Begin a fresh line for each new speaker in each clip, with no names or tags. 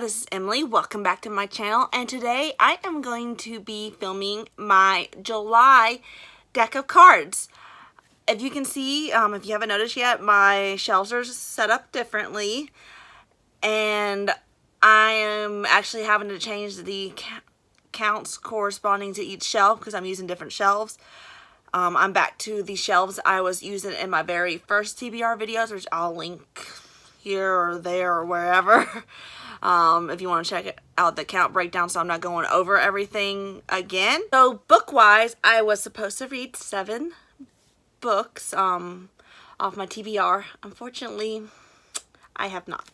this is Emily. Welcome back to my channel, and today I am going to be filming my July deck of cards. If you can see, if you haven't noticed yet, my shelves are set up differently, and I am actually having to change the counts corresponding to each shelf because I'm using different shelves. I'm back to the shelves I was using in my very first TBR videos, which I'll link here or there or wherever. If you want to check out the count breakdown, so I'm not going over everything again. So book wise, I was supposed to read 7 books off my TBR. Unfortunately, I have not.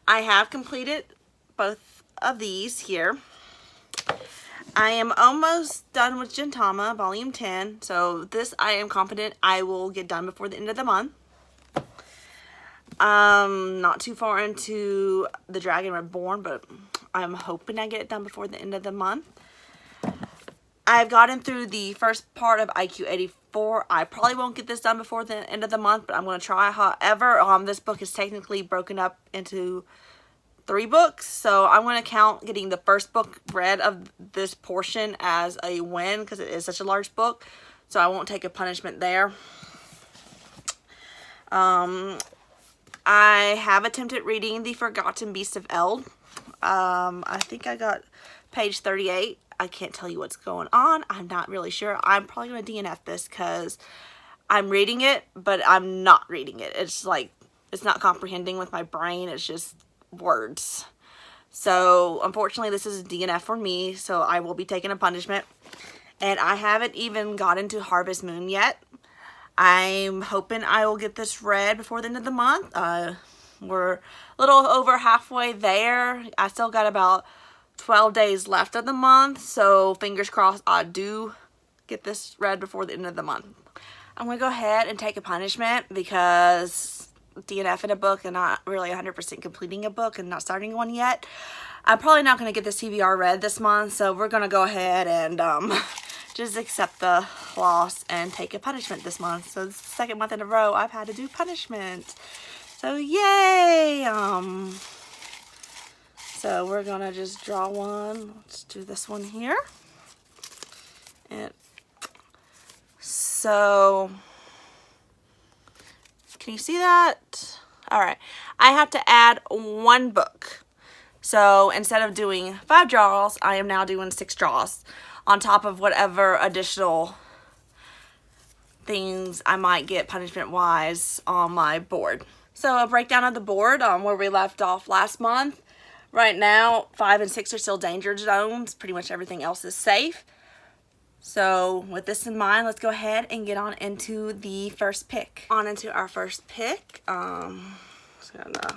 I have completed both of these here. I am almost done with Gintama Volume 10, so this I am confident I will get done before the end of the month. Not too far into The Dragon Reborn, but I'm hoping I get it done before the end of the month. I've gotten through the first part of IQ 84. I probably won't get this done before the end of the month, but I'm going to try. However, this book is technically broken up into 3 books, so I'm going to count getting the first book read of this portion as a win because it is such a large book, so I won't take a punishment there. I have attempted reading The Forgotten Beast of Eld. I think I got page 38. I can't tell you what's going on. I'm not really sure. I'm probably going to DNF this because I'm reading it, but I'm not reading it. It's like, it's not comprehending with my brain. It's just words. So unfortunately this is a DNF for me, so I will be taking a punishment. And I haven't even got into Harvest Moon yet. I'm hoping I will get this read before the end of the month. We're a little over halfway there. I still got about 12 days left of the month, so fingers crossed I do get this read before the end of the month. I'm going to go ahead and take a punishment because DNF in a book and not really 100% completing a book and not starting one yet. I'm probably not going to get this TBR read this month, so we're going to go ahead and just accept the loss and take a punishment this month. So it's the second month in a row I've had to do punishment. So yay! So we're going to just draw one. Let's do this one here. And so can you see that? Alright, I have to add 1 book. So instead of doing 5 draws, I am now doing 6 draws on top of whatever additional things I might get punishment wise on my board. So a breakdown of the board where we left off last month. Right now 5 and 6 are still danger zones. Pretty much everything else is safe. So with this in mind, let's go ahead and get on into the first pick. On into our first pick. Just gonna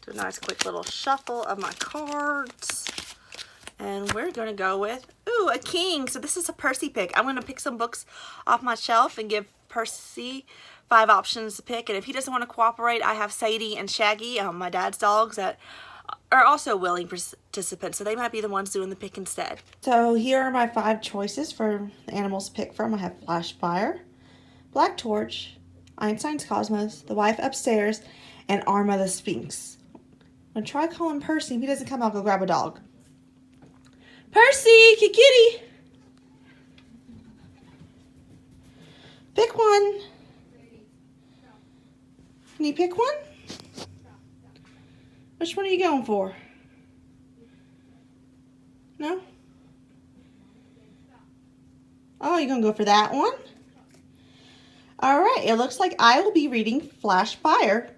do a nice quick little shuffle of my cards. And we're gonna go with, ooh, a king. So this is a Percy pick. I'm gonna pick some books off my shelf and give Percy 5 options to pick. And if he doesn't want to cooperate, I have Sadie and Shaggy, my dad's dogs, that are also willing participants, so they might be the ones doing the pick instead. So here are my 5 choices for the animals to pick from. I have Flashfire, Black Torch, Einstein's Cosmos, The Wife Upstairs, and Arma the Sphinx. I'm gonna try calling Percy. If he doesn't come, I'll go grab a dog. Percy, kitty. Pick one. Can you pick one? Which one are you going for? No? Oh, you're going to go for that one? Alright, it looks like I will be reading Flashfire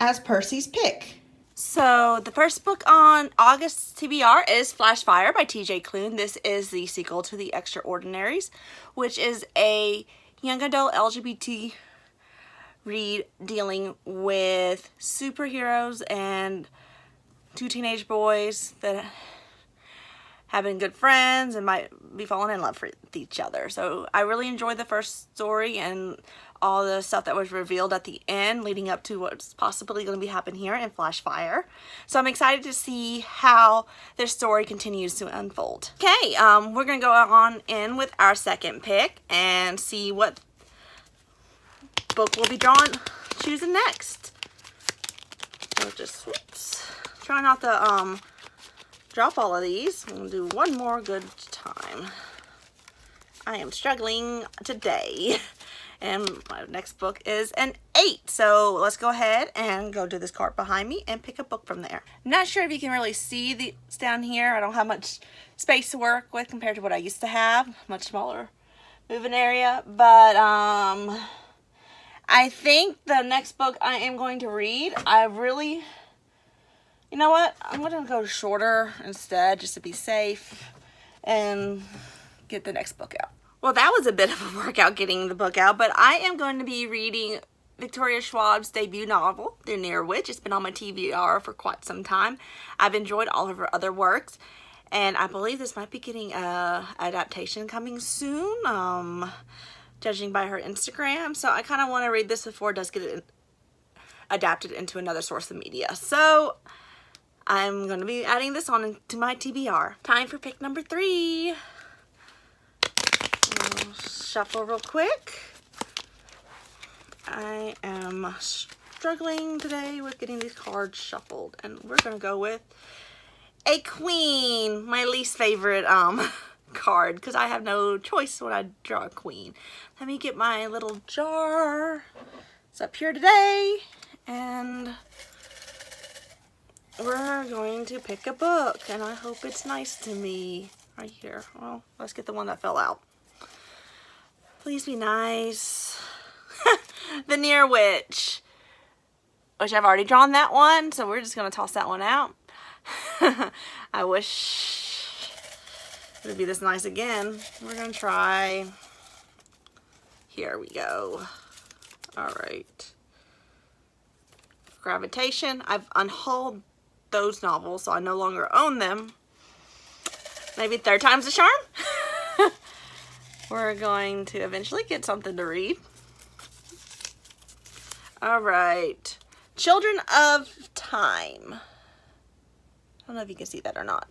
as Percy's pick. So, the first book on August TBR is Flashfire by T.J. Klune. This is the sequel to The Extraordinaries, which is a young adult LGBT read dealing with superheroes and 2 teenage boys that have been good friends and might be falling in love with each other. So I really enjoyed the first story and all the stuff that was revealed at the end leading up to what's possibly going to be happening here in Flashfire. So I'm excited to see how this story continues to unfold. Okay, we're going to go on in with our second pick and see what book we'll be choosing next. We'll just, whoops. Try not to drop all of these. We'll do one more good time. I am struggling today. And my next book is an 8. So let's go ahead and go to this cart behind me and pick a book from there. Not sure if you can really see these down here. I don't have much space to work with compared to what I used to have. Much smaller moving area. But I think the next book I am going to read, you know what? I'm going to go shorter instead just to be safe and get the next book out. Well, that was a bit of a workout getting the book out, but I am going to be reading Victoria Schwab's debut novel, The Near Witch. It's been on my TBR for quite some time. I've enjoyed all of her other works, and I believe this might be getting an adaptation coming soon, judging by her Instagram. So I kind of want to read this before it does get adapted into another source of media. So I'm going to be adding this on to my TBR. Time for pick number 3. Shuffle real quick. I am struggling today with getting these cards shuffled, and we're gonna go with a queen, my least favorite card, because I have no choice when I draw a queen. Let me get my little jar. It's up here today, and we're going to pick a book, and I hope it's nice to me. Right here. Well, let's get the one that fell out. Please be nice. The Near Witch, which I've already drawn that one, so we're just going to toss that one out. I wish it would be this nice again. We're going to try. Here we go. Alright. Gravitation. I've unhauled those novels, so I no longer own them. Maybe third time's a charm? We're going to eventually get something to read. Alright. Children of Time. I don't know if you can see that or not.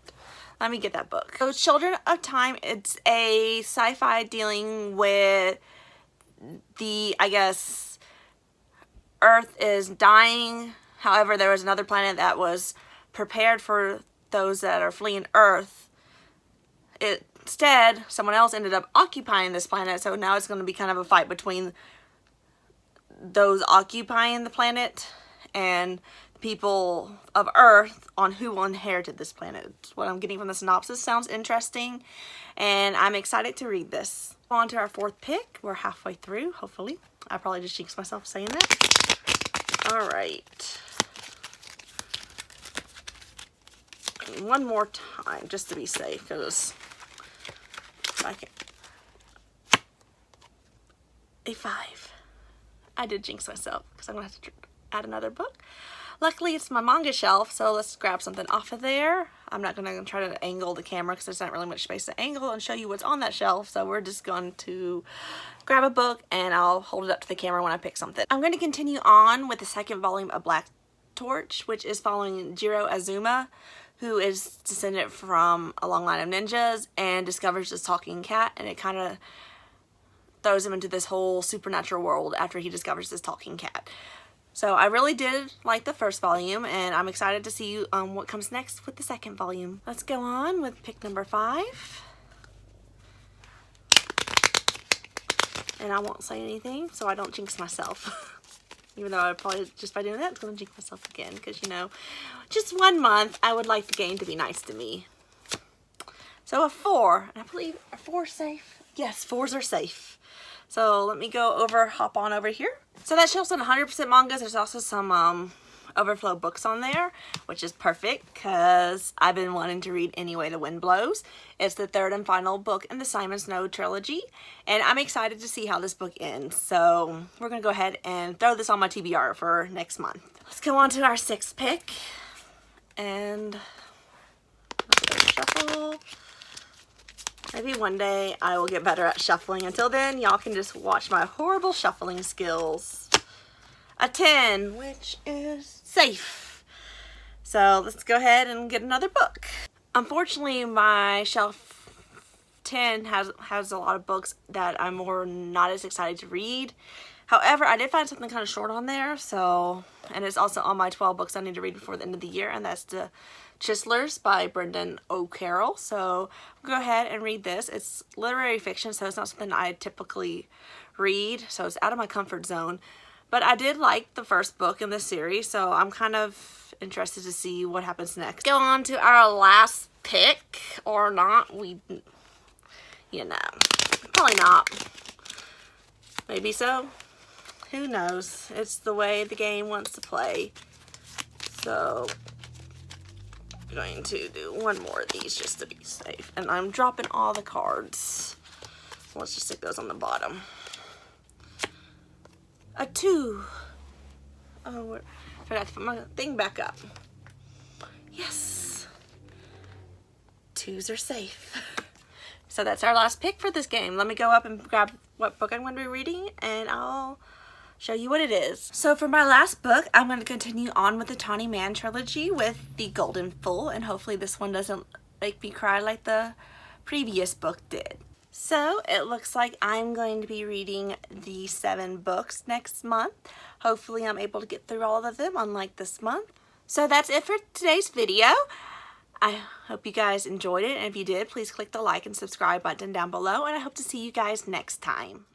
Let me get that book. So Children of Time, it's a sci-fi dealing with I guess, Earth is dying. However, there was another planet that was prepared for those that are fleeing Earth. Instead, someone else ended up occupying this planet, so now it's going to be kind of a fight between those occupying the planet and the people of Earth on who will inherit this planet. What I'm getting from the synopsis sounds interesting, and I'm excited to read this. On to our 4th pick. We're halfway through, hopefully. I probably just jinxed myself saying that. Alright. One more time, just to be safe, because I can. A 5. I did jinx myself because I'm going to have to add another book. Luckily, it's my manga shelf, so let's grab something off of there. I'm not going to try to angle the camera because there's not really much space to angle and show you what's on that shelf, so we're just going to grab a book and I'll hold it up to the camera when I pick something. I'm going to continue on with the 2nd volume of Black Torch, which is following Jiro Azuma, who is descendant from a long line of ninjas and discovers this talking cat, and it kind of throws him into this whole supernatural world after he discovers this talking cat. So I really did like the 1st volume, and I'm excited to see what comes next with the 2nd volume. Let's go on with pick number 5. And I won't say anything so I don't jinx myself. Even though I probably, just by doing that, it's going to jinx myself again. Because, you know, just 1 month, I would like the game to be nice to me. So a 4. And I believe, are 4s safe? Yes, 4s are safe. So let me hop on over here. So that shelf's on 100% mangas. There's also some overflow books on there, which is perfect because I've been wanting to read Any Way the Wind Blows. It's the 3rd and final book in the Simon Snow trilogy, and I'm excited to see how this book ends. So we're going to go ahead and throw this on my TBR for next month. Let's go on to our 6th pick, and shuffle. Maybe one day I will get better at shuffling. Until then, y'all can just watch my horrible shuffling skills. A 10, which is safe. So let's go ahead and get another book. Unfortunately, my shelf 10 has a lot of books that I'm not as excited to read. However, I did find something kind of short on there, so, and it's also on my 12 books I need to read before the end of the year, and that's The Chistlers by Brendan O'Carroll. So go ahead and read this. It's literary fiction, so it's not something I typically read, so it's out of my comfort zone. But I did like the first book in this series, so I'm kind of interested to see what happens next. Go on to our last pick, or not. You know, probably not. Maybe so. Who knows? It's the way the game wants to play. So, I'm going to do one more of these just to be safe. And I'm dropping all the cards. Let's just stick those on the bottom. A 2. Oh, I forgot to put my thing back up. Yes. 2s are safe. So that's our last pick for this game. Let me go up and grab what book I'm going to be reading, and I'll show you what it is. So for my last book, I'm going to continue on with the Tawny Man trilogy with The Golden Fool, and hopefully this one doesn't make me cry like the previous book did. So it looks like I'm going to be reading the 7 books next month. Hopefully I'm able to get through all of them, unlike this month. So that's it for today's video. I hope you guys enjoyed it, and if you did, please click the like and subscribe button down below, and I hope to see you guys next time.